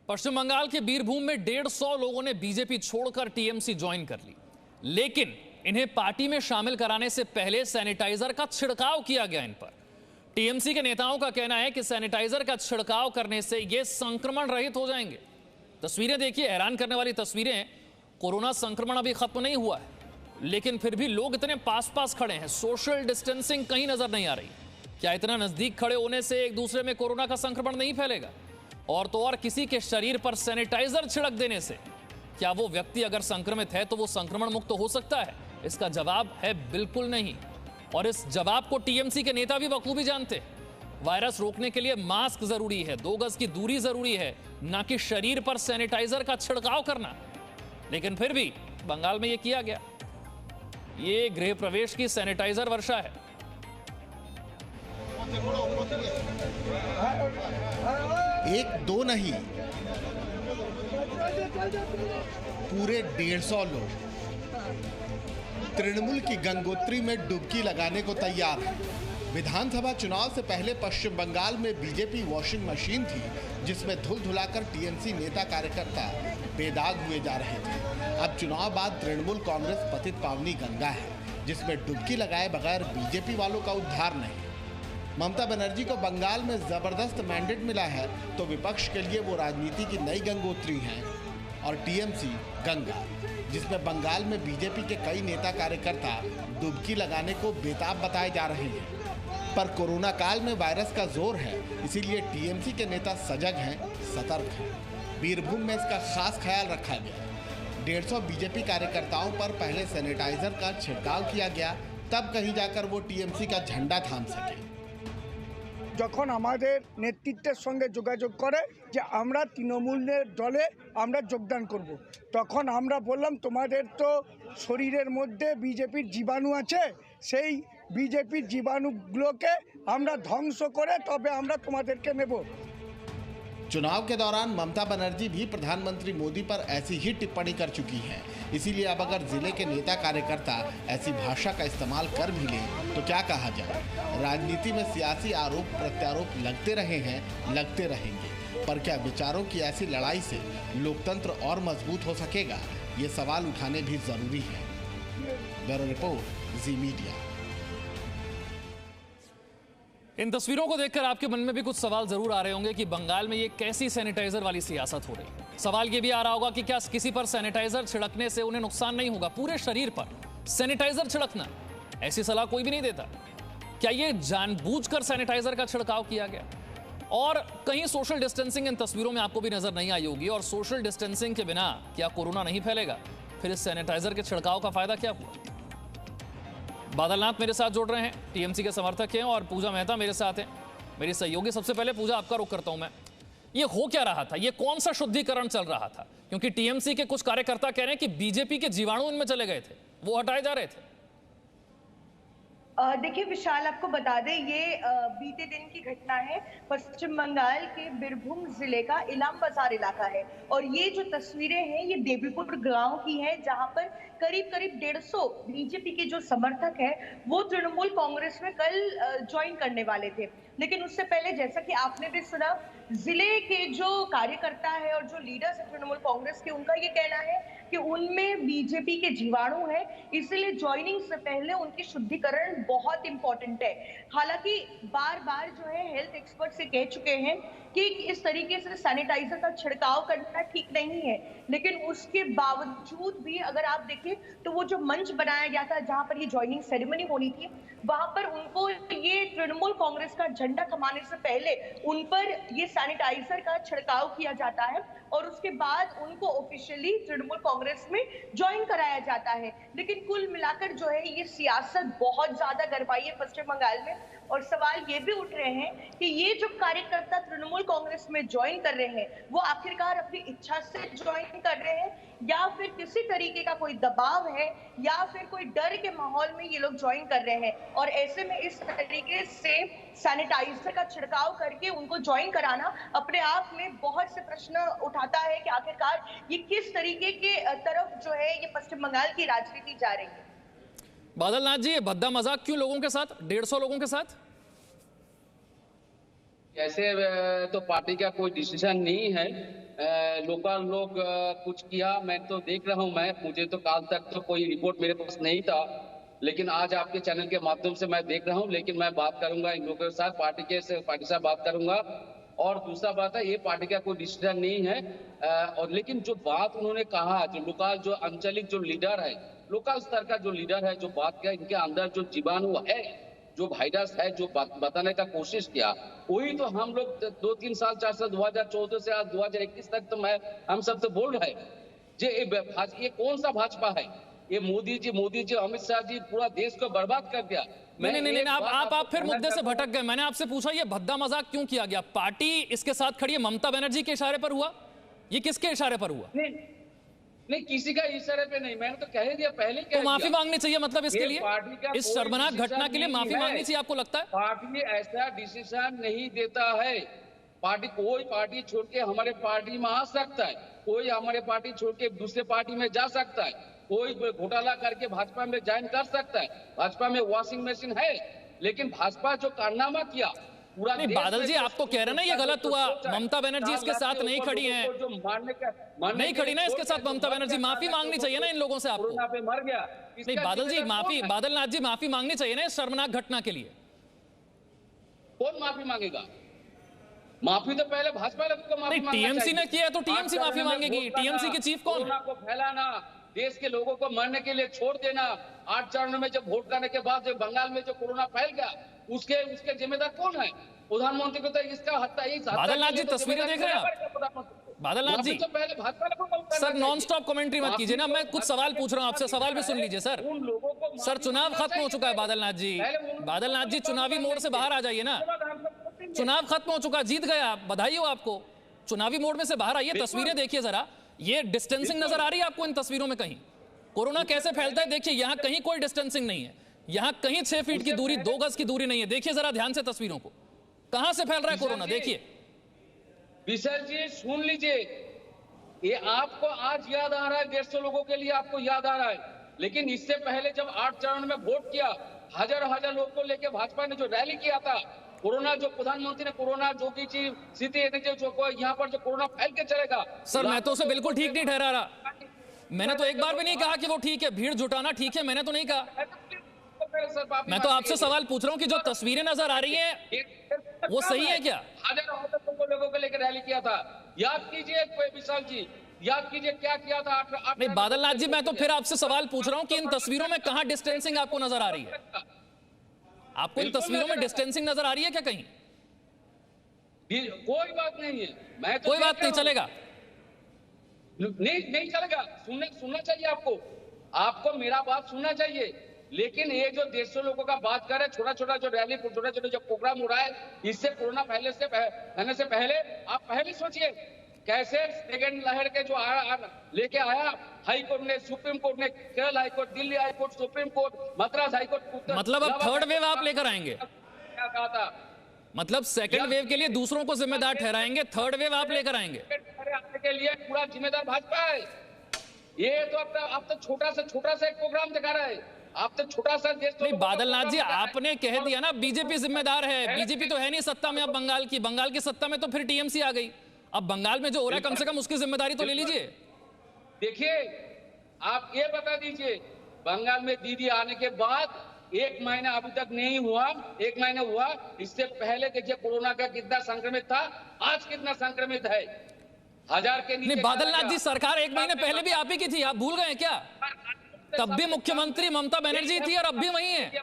पश्चिम बंगाल के बीरभूम में 150 लोगों ने बीजेपी छोड़कर टीएमसी ज्वाइन कर ली, लेकिन इन्हें पार्टी में शामिल कराने से पहले सैनिटाइजर का छिड़काव किया गया इन पर। टीएमसी के नेताओं का कहना है कि सैनिटाइजर का छिड़काव करने से ये संक्रमण रहित हो जाएंगे। तस्वीरें देखिए, हैरान करने वाली तस्वीरें। कोरोना संक्रमण अभी खत्म नहीं हुआ है, लेकिन फिर भी लोग इतने पास पास खड़े हैं, सोशल डिस्टेंसिंग कहीं नजर नहीं आ रही। क्या इतना नजदीक खड़े होने से एक दूसरे में कोरोना का संक्रमण नहीं फैलेगा? और तो और किसी के शरीर पर सैनिटाइजर छिड़क देने से क्या वो व्यक्ति अगर संक्रमित है तो वो संक्रमण मुक्त हो सकता है? इसका जवाब है बिल्कुल नहीं। और इस जवाब को टीएमसी के नेता भी बखूबी जानते हैं। वायरस रोकने के लिए मास्क जरूरी है, 2 गज की दूरी जरूरी है, ना कि शरीर पर सैनिटाइजर का छिड़काव करना। लेकिन फिर भी बंगाल में यह किया गया। ये गृह प्रवेश की सैनिटाइजर वर्षा है। एक दो नहीं, पूरे 150 लोग तृणमूल की गंगोत्री में डुबकी लगाने को तैयार हैं। विधानसभा चुनाव से पहले पश्चिम बंगाल में बीजेपी वॉशिंग मशीन थी, जिसमें धुल धुलाकर टीएमसी नेता कार्यकर्ता बेदाग हुए जा रहे थे। अब चुनाव बाद तृणमूल कांग्रेस पतित पावनी गंगा है, जिसमें डुबकी लगाए बगैर बीजेपी वालों का उद्धार नहीं। ममता बनर्जी को बंगाल में जबरदस्त मैंडेट मिला है, तो विपक्ष के लिए वो राजनीति की नई गंगोत्री हैं और टीएमसी गंगा, जिसमें बंगाल में बीजेपी के कई नेता कार्यकर्ता डुबकी लगाने को बेताब बताए जा रहे हैं। पर कोरोना काल में वायरस का जोर है, इसीलिए टीएमसी के नेता सजग हैं, सतर्क हैं। बीरभूम में इसका खास ख्याल रखा गया। 150 बीजेपी कार्यकर्ताओं पर पहले सैनिटाइजर का छिड़काव किया गया, तब कहीं जाकर वो टीएमसी का झंडा थाम सके। যখন আমাদের নেতৃত্বের সঙ্গে যোগাযোগ করে যে আমরা তৃণমূলের দলে আমরা যোগদান করব, তখন আমরা বললাম তোমাদের তো শরীরের মধ্যে বিজেপির জীবাণু আছে, সেই বিজেপির জীবাণুগুলোকে আমরা ধ্বংস করে তবে আমরা তোমাদেরকে নেব। चुनाव के दौरान ममता बनर्जी भी प्रधानमंत्री मोदी पर ऐसी ही टिप्पणी कर चुकी हैं। इसीलिए अब अगर जिले के नेता कार्यकर्ता ऐसी भाषा का इस्तेमाल कर भी लें तो क्या कहा जाए। राजनीति में सियासी आरोप प्रत्यारोप लगते रहे हैं, लगते रहेंगे, पर क्या विचारों की ऐसी लड़ाई से लोकतंत्र और मजबूत हो सकेगा, ये सवाल उठाने भी जरूरी है। ब्यूरो रिपोर्ट, जी मीडिया। इन तस्वीरों को देखकर आपके मन में भी कुछ सवाल जरूर आ रहे होंगे कि बंगाल में ये कैसी सैनिटाइजर वाली सियासत हो रही है। सवाल ये भी आ रहा होगा कि क्या किसी पर सैनिटाइजर छिड़कने से उन्हें नुकसान नहीं होगा? पूरे शरीर पर सैनिटाइजर छिड़कना, ऐसी सलाह कोई भी नहीं देता। क्या ये जानबूझकर सैनिटाइजर का छिड़काव किया गया? और कहीं सोशल डिस्टेंसिंग इन तस्वीरों में आपको भी नजर नहीं आई होगी। और सोशल डिस्टेंसिंग के बिना क्या कोरोना नहीं फैलेगा? फिर इस सैनिटाइजर के छिड़काव का फायदा क्या हुआ? बादलनाथ मेरे साथ जुड़ रहे हैं, टीएमसी के समर्थक हैं, और पूजा मेहता मेरे साथ हैं, मेरी सहयोगी। सबसे पहले पूजा, आपका रुख करता हूं मैं। ये हो क्या रहा था? ये कौन सा शुद्धिकरण चल रहा था? क्योंकि टीएमसी के कुछ कार्यकर्ता कह रहे हैं कि बीजेपी के जीवाणु इनमें चले गए थे, वो हटाए जा रहे थे। देखिए विशाल, आपको बता दें ये बीते दिन की घटना है। पश्चिम बंगाल के बीरभूम जिले का इलाम बाजार इलाका है, और ये जो तस्वीरें हैं ये देवीपुर गांव की हैं, जहां पर करीब 150 बीजेपी के जो समर्थक हैं वो तृणमूल कांग्रेस में कल ज्वाइन करने वाले थे। लेकिन उससे पहले, जैसा कि आपने भी सुना, जिले के जो कार्यकर्ता है और जो लीडर्स है तृणमूल कांग्रेस के, उनका ये कहना है कि उनमें बीजेपी के जीवाणु है, इसलिए ज्वाइनिंग से पहले उनकी शुद्धिकरण बहुत इंपॉर्टेंट है। हालांकि बार बार जो है हेल्थ एक्सपर्ट से कह चुके हैं कि इस तरीके से सैनिटाइजर का छिड़काव करना ठीक नहीं है, लेकिन उसके बावजूद भी अगर आप देखें तो वो जो मंच बनाया गया था जहां पर ये ज्वाइनिंग सेरेमनी होनी थी, वहां पर उनको ये तृणमूल कांग्रेस का झंडा थमाने से पहले उन पर ये सैनिटाइजर का छिड़काव किया जाता है, और उसके बाद उनको ऑफिशियली तृणमूल कांग्रेस में ज्वाइन कराया जाता है। लेकिन कुल मिलाकर जो है ये सियासत बहुत ज्यादा गरमाई है पश्चिम बंगाल में, और सवाल ये भी उठ रहे हैं कि ये जो कार्यकर्ता तृणमूल कांग्रेस में ज्वाइन कर रहे हैं वो आखिरकार अपनी इच्छा से ज्वाइन कर रहे हैं, या फिर किसी तरीके का कोई दबाव है, या फिर कोई डर के माहौल में ये लोग ज्वाइन कर रहे हैं। और ऐसे में इस तरीके से सैनिटाइजर का छिड़काव करके उनको ज्वाइन कराना अपने आप में बहुत से प्रश्न उठाता है कि आखिरकार ये किस तरीके के तरफ जो है ये पश्चिम बंगाल की राजनीति जा रही है। बादलनाथ जी, ये भद्दा मजाक क्यों लोगों के साथ, 150 लोगों के साथ? ऐसे तो पार्टी का कोई डिसीजन नहीं है, लोकल लोग कुछ किया, मैं तो देख रहा हूं। मुझे तो काल तक तो कोई रिपोर्ट मेरे पास नहीं था, लेकिन आज आपके चैनल के माध्यम से मैं देख रहा हूं। लेकिन मैं बात करूंगा इन लोगों के साथ, पार्टी से बात करूंगा। और दूसरा बात है, ये पार्टी का कोई डिसीजन नहीं है। और लेकिन जो बात उन्होंने कहा, जो लोकल जो आंचलिक जो लीडर है, लोकल स्तर का जो लीडर है, जो बात किया, इनके अंदर जो जीवाणु है, जो वायरस है, जो बताने का कोशिश किया, वही तो हम लोग 2-3 साल 4 साल 2014 से आज 2021 तक तो हम सबसे बोल रहे हैं। ये कौन सा भाजपा है? ये मोदी जी, अमित शाह जी पूरा देश को बर्बाद कर दिया। नहीं, आप फिर मुद्दे से भटक गए। मैंने आपसे पूछा ये भद्दा मजाक क्यों किया गया? पार्टी इसके साथ खड़ी है, ममता बनर्जी के इशारे पर हुआ? ये किसके इशारे पर हुआ? नहीं, किसी का इशारे पे नहीं। मैंने तो कह दिया पहले। तो माफी मांगनी चाहिए मतलब इसके लिए, इस शर्मनाक घटना के लिए माफी मांगनी चाहिए, आपको लगता है? पार्टी ऐसा डिसीजन नहीं देता है। कोई पार्टी छोड़ के हमारे पार्टी में आ सकता है, कोई हमारे पार्टी छोड़ के दूसरे पार्टी में जा सकता है, कोई घोटाला करके भाजपा में ज्वाइन कर सकता है। भाजपा में वॉशिंग मशीन है, लेकिन भाजपा जो कारनामा किया पूरा नहीं, बादल जी आप तो कह रहे हैं ना ये गलत हुआ, ममता बनर्जी इसके साथ नहीं खड़ी हैं, नहीं खड़ी ना इसके साथ ममता बनर्जी। माफी मांगनी चाहिए ना इन लोगों से आपको। पे मर गया नहीं बादल जी, बादलनाथ जी माफी मांगनी चाहिए ना इस शर्मनाक घटना के लिए। कौन माफी मांगेगा? माफी तो पहले भाजपा को माफी नहीं, टीएमसी ने किया तो टीएमसी माफी मांगेगी। टीएमसी के चीफ कौन? कोरोना को फैलाना, देश के लोगों को मरने के लिए छोड़ देना। 8 चरणों में जब वोट करने के बाद जो बंगाल में जो कोरोना फैल गया, उसके जिम्मेदार कौन है? प्रधानमंत्री को तो इसका बादलनाथ जी तस्वीरें देख रहे हैं आप? बादलनाथ जी तो पहले Bhajpa sir non stop commentary मत कीजिए ना, मैं कुछ सवाल पूछ रहा हूं आपसे, सवाल भी सुन लीजिए सर। सर चुनाव खत्म हो चुका है बादलनाथ जी, चुनावी मोड से बाहर आ जाइए ना। चुनाव खत्म हो चुका, जीत गए आप, बधाई हो आपको। चुनावी मोड में से बाहर आइए, तस्वीरें देखिए जरा। ये डिस्टेंसिंग नजर आ रही है आपको इन तस्वीरों में? कहीं कोरोना कैसे फैलता है देखिए, यहां कहीं कोई डिस्टेंसिंग नहीं है, यहां कहीं 6 फीट की दूरी, 2 गज की दूरी नहीं है। देखिए जरा ध्यान से तस्वीरों को, कहां से फैल रहा है कोरोना, देखिए। विशाल जी सुन लीजिए, ये आपको आज याद आ रहा है, 150 लोगों के लिए आपको याद आ रहा है, लेकिन इससे पहले जब 8 चरण में वोट किया, हजार लोग को लेकर भाजपा ने जो रैली किया था, कोरोना जो प्रधानमंत्री ने कोरोना जो की स्थिति यहाँ पर जो कोरोना फैल के चलेगा। सर मैं तो उसे बिल्कुल ठीक नहीं ठहरा रहा, मैंने तो एक बार भी नहीं कहा कि वो ठीक है, भीड़ जुटाना ठीक है, मैंने तो नहीं कहा। मैं तो आपसे सवाल पूछ रहा हूँ कि जो तस्वीरें नजर आ रही हैं वो सही है क्या? हजार लोगों को लेकर रैली किया था, याद कीजिए विशाल जी, याद कीजिए क्या किया था। नहीं बादलनाथ जी, मैं तो फिर आपसे सवाल पूछ रहा हूँ कि इन तस्वीरों में कहां डिस्टेंसिंग आपको नजर आ रही है? आपको इन तस्वीरों में डिस्टेंसिंग नजर आ रही है क्या कहीं? कोई बात नहीं है, मैं तो कोई बात नहीं, चलेगा नहीं चलेगा। सुनना चाहिए आपको मेरा बात सुनना चाहिए। लेकिन ये जो 150 लोगों का बात कर रहे, छोटा जो रैली, छोटे जो प्रोग्राम हो रहा है, इससे कोरोना फैलने से पहले आप पहले सोचिए कैसे सेकेंड लहर के जो लेके आया हाई कोर्ट ने, सुप्रीम कोर्ट ने, Kerala high court, Delhi high court, supreme court, Madras high court. मतलब अब थर्ड वेव आप लेकर आएंगे? क्या कहा था? मतलब सेकंड वेव के लिए दूसरों को जिम्मेदार ठहराएंगे, थर्ड वेव आप लेकर आएंगे? के लिए पूरा जिम्मेदार भाजपा है। ये तो आप तो छोटा सा एक प्रोग्राम दिखा रहे हैं, आप तो छोटा सा देश। नहीं बादलनाथ जी, आपने कह दिया ना बीजेपी जिम्मेदार है, बीजेपी तो है नहीं सत्ता में अब बंगाल की सत्ता में तो फिर टीएमसी आ गई। अब बंगाल में जो हो रहा है कम से कम उसकी जिम्मेदारी तो ले लीजिए। देखिए आप ये बता दीजिए, बंगाल में दीदी आने के बाद 1 महीना अभी तक नहीं हुआ, 1 महीना हुआ, इससे पहले देखिए कोरोना का कितना संक्रमित था, आज कितना संक्रमित है, 1000 के नीचे। नहीं बादलनाथ जी, सरकार 1 महीने पहले भी आप ही की थी, आप भूल गए क्या? तब भी मुख्यमंत्री ममता बनर्जी थी और अब भी वही है।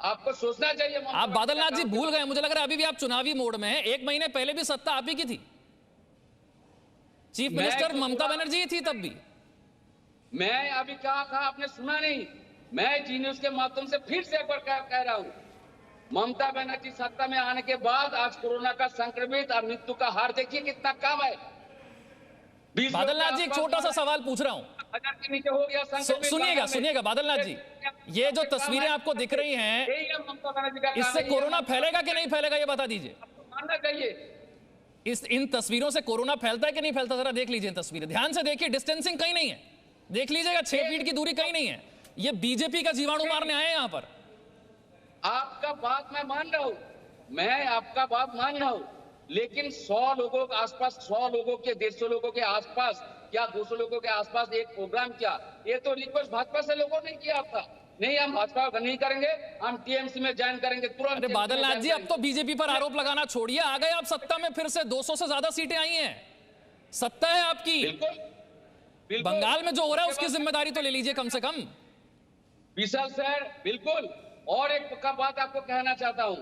आपको सोचना चाहिए। आप बादलनाथ जी भूल गए, मुझे लग रहा है अभी भी आप चुनावी मोड में हैं। 1 महीने पहले भी सत्ता आप ही की थी, चीफ मिनिस्टर ममता बनर्जी थी तब भी। मैं अभी क्या कहा आपने सुना नहीं? मैं जी न्यूज के माध्यम से फिर से एक बार कह रहा हूं, ममता बनर्जी सत्ता में आने के बाद आज कोरोना का संक्रमित और मृत्यु का हार देखिए कितना कम है। बादलनाथ जी एक छोटा सा सवाल पूछ रहा हूं, 1000 के नीचे हो गया। सुनिएगा बादलनाथ जी, ये जो तस्वीरें आपको दिख रही हैं, इससे कोरोना फैलेगा कि नहीं फैलेगा ये बता दीजिए। मानना चाहिए इन तस्वीरों से कोरोना फैलता है कि नहीं फैलता? जरा देख लीजिए तस्वीरें, ध्यान से देखिए, डिस्टेंसिंग कहीं नहीं है, देख लीजिएगा 6 फीट की दूरी कहीं नहीं है। ये बीजेपी का जीवाणु मारने आए हैं यहां पर। आपका बात मैं मान रहा हूं, लेकिन 100 लोगों के आसपास, 100 लोगों के 150 लोगों के आसपास या 200 लोगों के आसपास एक प्रोग्राम किया, ये तो रिक्वेस्ट भाजपा से लोगों ने किया था। नहीं, हम भाजपा नहीं करेंगे, हम टीएमसी में ज्वाइन करेंगे तुरंत। अरे बादलनाथ जी, अब तो बीजेपी पर आरोप लगाना छोड़िए, आ गए आप सत्ता में, फिर से 200 से ज्यादा सीटें आई हैं, सत्ता है आपकी। बिल्कुल, बंगाल में जो हो रहा है उसकी जिम्मेदारी तो ले लीजिए कम से कम। विशाल सर, बिल्कुल। और एक पक्का बात आपको कहना चाहता हूं,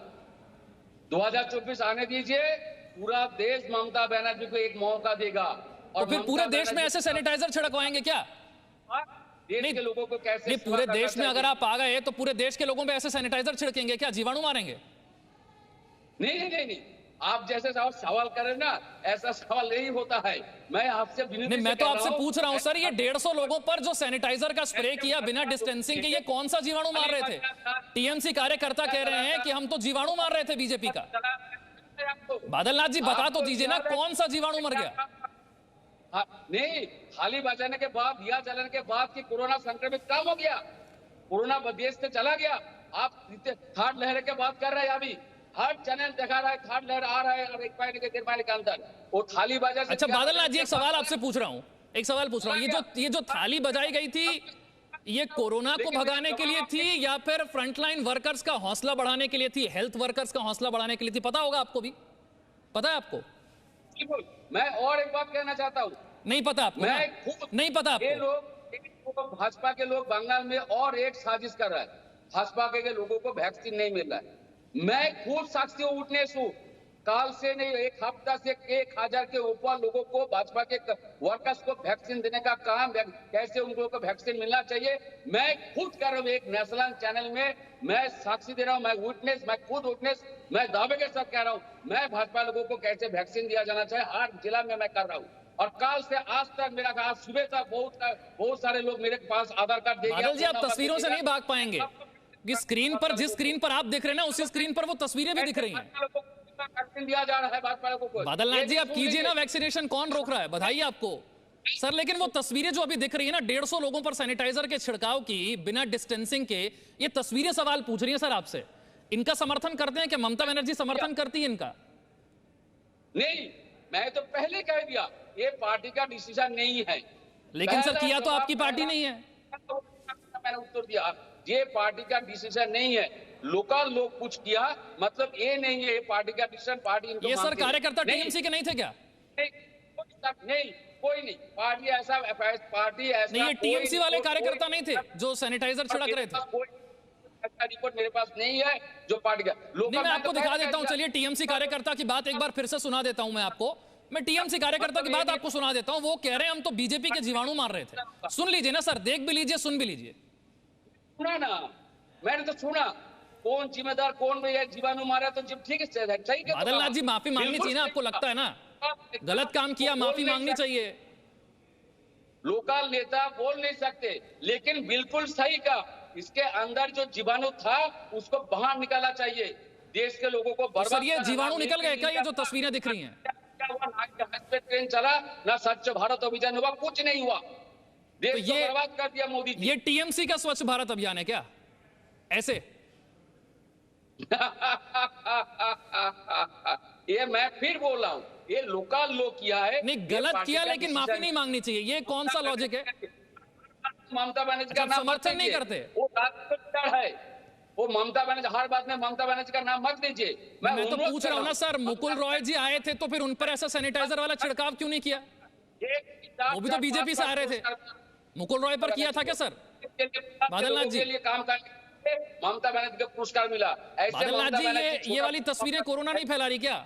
2024 आने दीजिए, पूरा देश ममता बनर्जी को एक मौका देगा। और फिर पूरे देश में ऐसे सैनिटाइजर छिड़कवाएंगे क्या? देश के लोगों को कैसे? नहीं, पूरे देश में अगर आप आ गए तो पूरे देश के लोगों पे ऐसे सैनिटाइजर छिड़केंगे क्या? जीवाणु मारेंगे? नहीं, आप जैसे सवाल करें ना, ऐसा सवाल नहीं होता है। मैं आपसे नहीं, मैं तो आपसे पूछ रहा हूं सर, ये 150 लोगों पर जो सैनिटाइजर का स्प्रे किया बिना डिस्टेंसिंग के, ये कौन सा जीवाणु मार रहे थे? टीएमसी कार्यकर्ता कह रहे हैं कि हम तो जीवाणु मार रहे थे बीजेपी का। बादलनाथ जी, बता तो दीजिए ना, कौन सा जीवाणु मर गया? नहीं, थाली बजाने के बाद, दिया जलाने के बाद कि कोरोना संक्रमित कम हो गया, कोरोना देश से चला गया। आप थर्ड लहर के बात कर रहे हैं, अभी हर चैनल दिखा रहा है थर्ड लहर आ रहा है, और 1 महीने के 1.5 महीने के अंदर वो थाली बजा। अच्छा बादलनाथ जी, एक सवाल आपसे पूछ रहा हूं, ये जो थाली बजाई गई थी, ये कोरोना को भगाने के लिए थी या फिर फ्रंटलाइन वर्कर्स का हौसला बढ़ाने के लिए थी, हेल्थ वर्कर्स का हौसला बढ़ाने के लिए थी? पता होगा आपको भी, पता है आपको? मैं और एक बात कहना चाहता हूँ। नहीं पता आपको? नहीं पता आपको? ये लोग, भाजपा के लोग बंगाल में और एक साजिश कर रहा है, भाजपा के लोगों को वैक्सीन नहीं मिल रहा है। मैं खुद साक्षी हूँ, विटनेस हूँ। काल से नहीं, एक हफ्ता से 1000 के ऊपर लोगों को, भाजपा के वर्कर्स को वैक्सीन देने का काम, कैसे उन लोगों को वैक्सीन मिलना चाहिए, मैं खुद कर रहा हूँ। एक नेशनल चैनल में मैं साक्षी दे रहा हूँ, मैं खुद विटनेस, मैं दावे के साथ कह रहा हूँ, मैं भाजपा लोगों को कैसे वैक्सीन दिया जाना चाहिए हर जिला में मैं कर रहा हूँ। और काल से आज तक मेरा, आज सुबह तक बहुत सारे लोग मेरे पास आधार कार्ड दे गए। बादल जी, आप तस्वीरों से नहीं भाग पाएंगे कि स्क्रीन पर, जिस स्क्रीन पर आप दिख रहे हैं ना, उसी स्क्रीन पर वो तस्वीरें भी दिख रही हैं। वैक्सीन दिया जा रहा है भाजपा लोगों को। बादलनाथ जी, आप कीजिए ना वैक्सीनेशन, कौन रोक रहा है? बधाई आपको सर, लेकिन वो तस्वीरें जो अभी दिख रही है ना, 150 लोगों पर सैनिटाइजर के छिड़काव की बिना डिस्टेंसिंग के, ये तस्वीरें सवाल पूछ रही हैं सर आपसे। इनका समर्थन करते हैं क्या? ममता बनर्जी समर्थन करती है इनका? नहीं, मैं तो पहले कह दिया, ये पार्टी का डिसीजन नहीं है। लेकिन सर, किया तो आपकी पार्टी नहीं है। मैंने उत्तर दिया, ये पार्टी का डिसीजन नहीं है। लोकल लोग कुछ किया, मतलब ये नहीं है ये पार्टी का डिसीजन। पार्टी ये सर कार्यकर्ता टीएमसी के नहीं थे क्या? नहीं, कोई नहीं। पार्टी ऐसा नहीं, ये टीएमसी वाले कार्यकर्ता नहीं थे जो सैनिटाइजर छिड़क रहे थे? ऐसा रिपोर्ट मेरे पास नहीं है जो पार्टी का। नहीं, मैं आपको दिखा देता हूं, चलिए टीएमसी कार्यकर्ता की बात एक बार फिर से सुना देता हूं। मैं टीएमसी कार्यकर्ता की बात आपको सुना देता हूं। वो कह रहे हैं हम तो बीजेपी के जीवाणु मार रहे थे। सुन लीजिए ना सर, देख भी लीजिए, सुन भी लीजिए। सुना ना, मैंने तो सुना, कौन जिम्मेदार, कौन भैया जीवाणु मारा, तो ठीक है, सही। बादलनाथ जी, माफी मांगनी चाहिए ना, आपको लगता है ना गलत काम किया, माफी मांगनी चाहिए। लोकल नेता बोल नहीं सकते, लेकिन बिल्कुल सही का, इसके अंदर जो जीवाणु था उसको बाहर निकाला चाहिए। देश के लोगों को बर्बाद। सर, ये जीवाणु निकल गए क्या? ये जो तस्वीरें दिख रही हैं, ट्रेन चला ना, स्वच्छ भारत अभियान हुआ, कुछ नहीं हुआ, देश को बर्बाद कर दिया मोदी जी। ये टीएमसी का स्वच्छ भारत अभियान है क्या? ऐसे ये मैं फिर बोल रहा हूँ, ये लोकल लोग किया है। नहीं, गलत किया, लेकिन माफी नहीं मांगनी चाहिए, ये कौन सा लॉजिक है? ममता बनर्जी का नाम समर्थन नहीं करते? वो है, वो ममता बनर्जी, हर बात में ममता बनर्जी का नाम मत लीजिए। मैं तो पूछ रहा हूँ ना सर, मुकुल रॉय जी आए थे तो फिर उन पर ऐसा सैनिटाइजर वाला छिड़काव क्यों नहीं किया? वो भी तो बीजेपी से आ रहे थे। मुकुल रॉय पर किया था क्या सर? बादलनाथ जी, काम करने ममता बनर्जी को पुरस्कार मिला। बादलनाथ जी, ये वाली तस्वीरें कोरोना नहीं फैला रही क्या?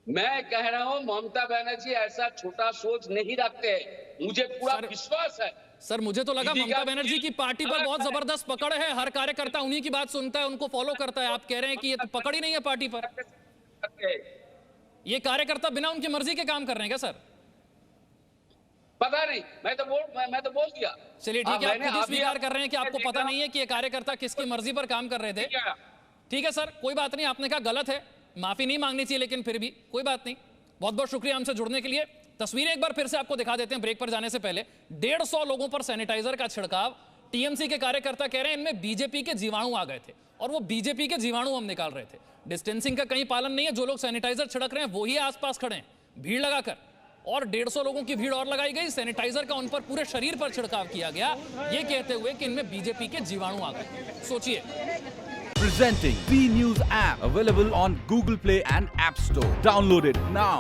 मैं कह रहा हूं, ममता बनर्जी ऐसा छोटा सोच नहीं रखते हैं, मुझे पूरा विश्वास है। सर, मुझे तो लगा ममता बनर्जी की पार्टी पर बहुत जबरदस्त पकड़ है, हर कार्यकर्ता उन्हीं की बात सुनता है, उनको फॉलो करता है। आप कह रहे हैं कि ये तो पकड़ ही नहीं है पार्टी पर। ये कार्यकर्ता बिना उनकी मर्जी के काम कर रहे हैं क्या सर? पता नहीं, मैं तो बोल दिया। चलिए ठीक है, आप खुद ही स्वीकार कर रहे हैं कि आपको पता नहीं है कि ये कार्यकर्ता किसकी मर्जी पर काम कर रहे थे। ठीक है सर, कोई बात नहीं, आपने कहा गलत है, माफी नहीं मांगनी चाहिए, लेकिन फिर भी कोई बात नहीं। बहुत बहुत शुक्रिया हमसे जुड़ने के लिए। तस्वीरें एक बार फिर से आपको दिखा देते हैं ब्रेक पर जाने से पहले। 150 लोगों पर सैनिटाइजर का छिड़काव टीएमसी के कार्यकर्ता कह रहे हैं इनमें बीजेपी के जीवाणु आ गए थे और वो बीजेपी के जीवाणु हम निकाल रहे थे। डिस्टेंसिंग का कहीं पालन नहीं है, जो लोग सैनिटाइजर छिड़क रहे हैं वो ही आसपास खड़े हैं भीड़ लगाकर, और 150 लोगों की भीड़ और लगाई गई। सैनिटाइजर का उन पर पूरे शरीर पर छिड़काव किया गया, ये कहते हुए कि इनमें बीजेपी के जीवाणु आ गए। सोचिए। Presenting B News app, available on Google Play and App Store. Download it now.